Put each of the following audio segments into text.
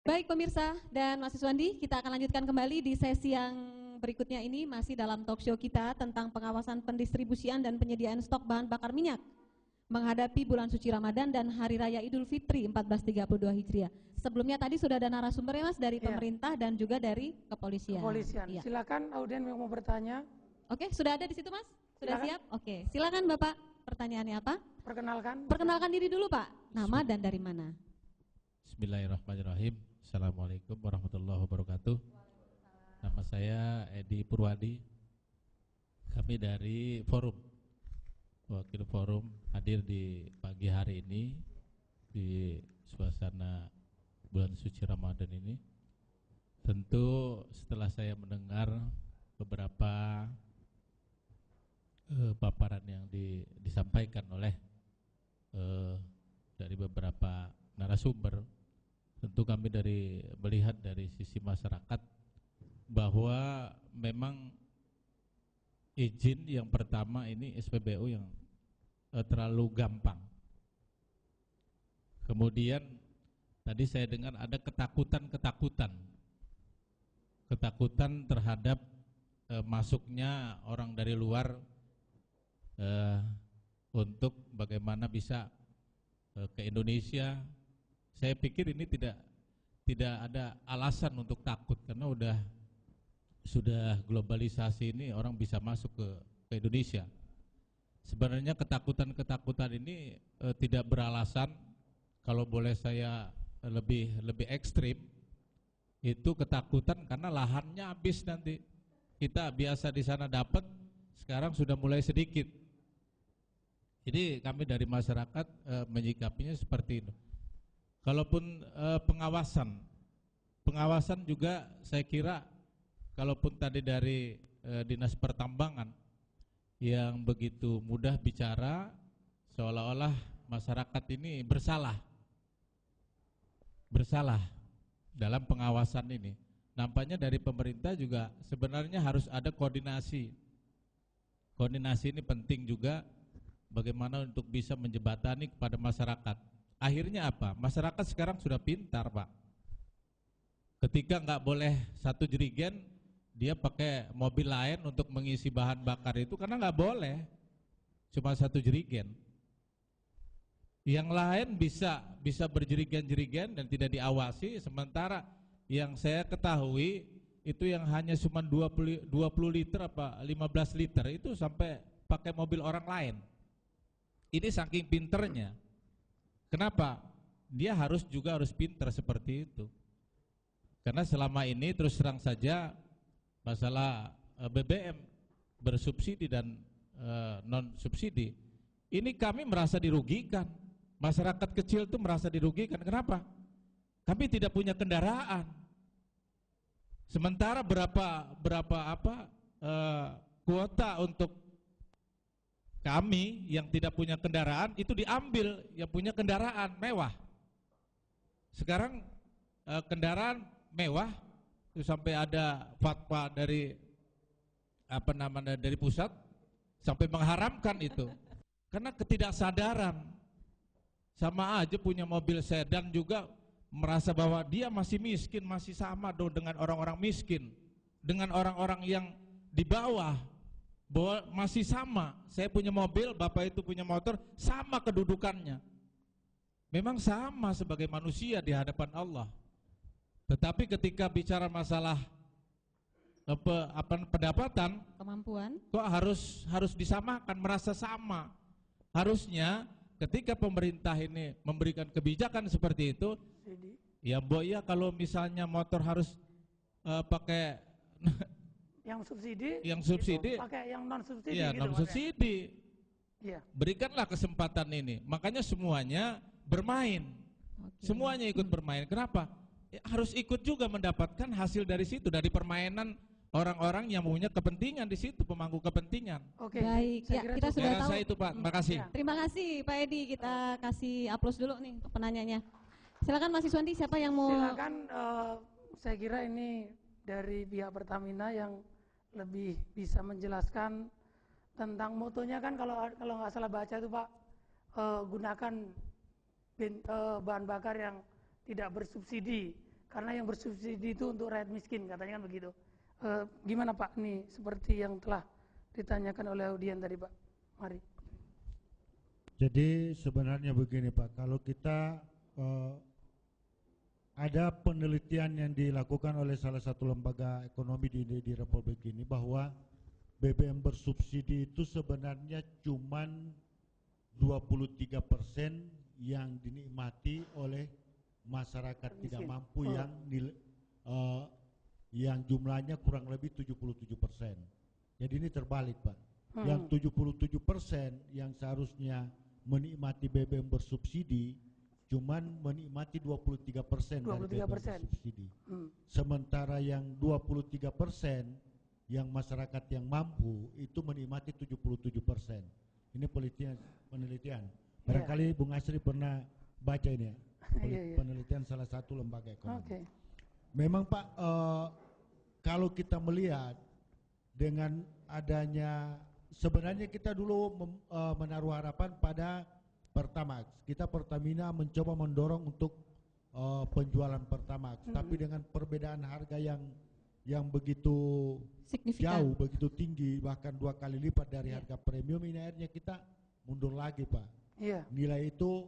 Baik pemirsa dan Mas Iswandi, kita akan lanjutkan kembali di sesi yang berikutnya ini masih dalam talk show kita tentang pengawasan pendistribusian dan penyediaan stok bahan bakar minyak menghadapi bulan suci Ramadan dan Hari Raya Idul Fitri 1432 Hijriah. Sebelumnya tadi sudah ada narasumber ya Mas dari pemerintah dan juga dari kepolisian. Ya. Silakan audien yang mau bertanya. Oke, sudah ada di situ Mas? Sudah Silakan. siap? Oke, silakan Bapak. Pertanyaannya apa? Perkenalkan diri dulu Pak. Nama dan dari mana? Bismillahirrahmanirrahim. Assalamualaikum warahmatullahi wabarakatuh. Nama saya Edi Purwadi. Kami dari Forum, wakil Forum, hadir di pagi hari ini di suasana bulan suci Ramadan ini. Tentu setelah saya mendengar beberapa paparan yang disampaikan oleh dari beberapa narasumber, tentu kami melihat dari sisi masyarakat bahwa memang izin yang pertama ini SPBU yang terlalu gampang. Kemudian tadi saya dengar ada ketakutan terhadap masuknya orang dari luar untuk bagaimana bisa ke Indonesia. Saya pikir ini tidak ada alasan untuk takut karena sudah globalisasi ini, orang bisa masuk ke Indonesia. Sebenarnya ketakutan ini tidak beralasan. Kalau boleh saya lebih ekstrim, itu ketakutan karena lahannya habis nanti. Kita biasa di sana dapat, sekarang sudah mulai sedikit. Jadi kami dari masyarakat menyikapinya seperti itu. Kalaupun pengawasan juga saya kira, kalaupun tadi dari Dinas Pertambangan yang begitu mudah bicara seolah-olah masyarakat ini bersalah dalam pengawasan ini. Nampaknya dari pemerintah juga sebenarnya harus ada koordinasi. Koordinasi ini penting juga, bagaimana untuk bisa menjembatani kepada masyarakat. Akhirnya apa? Masyarakat sekarang sudah pintar Pak. Ketika nggak boleh satu jerigen, dia pakai mobil lain untuk mengisi bahan bakar itu karena nggak boleh cuma satu jerigen. Yang lain bisa berjerigen-jerigen dan tidak diawasi. Sementara yang saya ketahui itu yang hanya cuma 20 liter apa 15 liter itu sampai pakai mobil orang lain. Ini saking pinternya. Kenapa? Dia harus pintar seperti itu. Karena selama ini terus terang saja masalah BBM bersubsidi dan non subsidi, ini kami merasa dirugikan. Masyarakat kecil itu merasa dirugikan. Kenapa? Kami tidak punya kendaraan. Sementara berapa kuota untuk kami yang tidak punya kendaraan itu diambil yang punya kendaraan mewah. Sekarang kendaraan mewah itu sampai ada fatwa dari dari pusat sampai mengharamkan itu. Karena ketidaksadaran. Sama aja punya mobil sedan juga merasa bahwa dia masih miskin, masih sama dong dengan orang-orang miskin, dengan orang-orang yang di bawah. Bahwa masih sama, saya punya mobil, bapak itu punya motor, sama kedudukannya. Memang sama sebagai manusia di hadapan Allah. Tetapi ketika bicara masalah pendapatan, kemampuan, kok harus disamakan, merasa sama. Harusnya ketika pemerintah ini memberikan kebijakan seperti itu, ya ya kalau misalnya motor harus pakai yang subsidi gitu, pakai yang non subsidi. Iya, gitu, non subsidi. Iya. Berikanlah kesempatan ini. Makanya semuanya bermain. Semuanya ikut bermain. Kenapa? Ya, harus ikut juga mendapatkan hasil dari situ, dari permainan orang-orang yang punya kepentingan di situ, pemangku kepentingan. Oke. Baik, ya kita sudah tahu. Itu Pak, terima kasih. Terima kasih Pak Edi, kita kasih aplaus dulu nih untuk penanyanya. Silakan Mas Iswandi, siapa yang mau? Silakan, saya kira ini dari pihak Pertamina yang lebih bisa menjelaskan tentang motonya kan, kalau nggak salah baca itu Pak, gunakan bahan bakar yang tidak bersubsidi. karena yang bersubsidi itu untuk rakyat miskin, katanya kan begitu. Gimana Pak, nih seperti yang telah ditanyakan oleh audien tadi Pak. Mari. Jadi sebenarnya begini Pak, kalau kita ada penelitian yang dilakukan oleh salah satu lembaga ekonomi di Republik ini bahwa BBM bersubsidi itu sebenarnya cuman 23% yang dinikmati oleh masyarakat tidak mampu yang jumlahnya kurang lebih 77%. Jadi ini terbalik Pak. Yang 77% yang seharusnya menikmati BBM bersubsidi cuman menikmati 23% dari BBM bersubsidi. Sementara yang 23% yang masyarakat yang mampu itu menikmati 77%. Ini penelitian. Barangkali Bung Asri pernah baca ini ya. Penelitian salah satu lembaga ekonomi. Memang Pak, kalau kita melihat dengan adanya, sebenarnya kita dulu menaruh harapan pada Pertamax. Kita Pertamina mencoba mendorong untuk penjualan Pertamax, tapi dengan perbedaan harga yang begitu signifikan, jauh, begitu tinggi, bahkan 2 kali lipat dari harga premium, ini akhirnya kita mundur lagi Pak. Nilai itu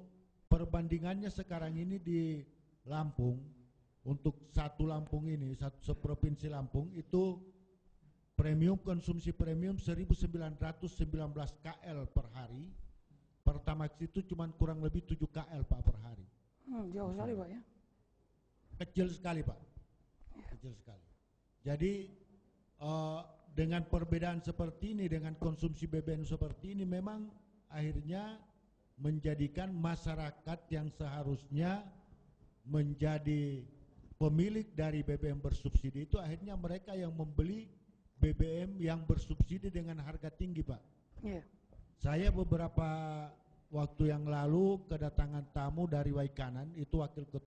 perbandingannya sekarang ini di Lampung, untuk satu Lampung ini, seprovinsi Lampung itu premium, konsumsi premium 1919 KL per hari. Pertamax itu cuma kurang lebih 7 KL Pak per hari. Jauh sekali Pak ya. Kecil sekali Pak. Kecil sekali. Jadi dengan perbedaan seperti ini, dengan konsumsi BBM seperti ini, memang akhirnya menjadikan masyarakat yang seharusnya menjadi pemilik dari BBM bersubsidi itu akhirnya mereka yang membeli BBM yang bersubsidi dengan harga tinggi Pak. Saya beberapa waktu yang lalu kedatangan tamu dari Waikanan, itu wakil ketua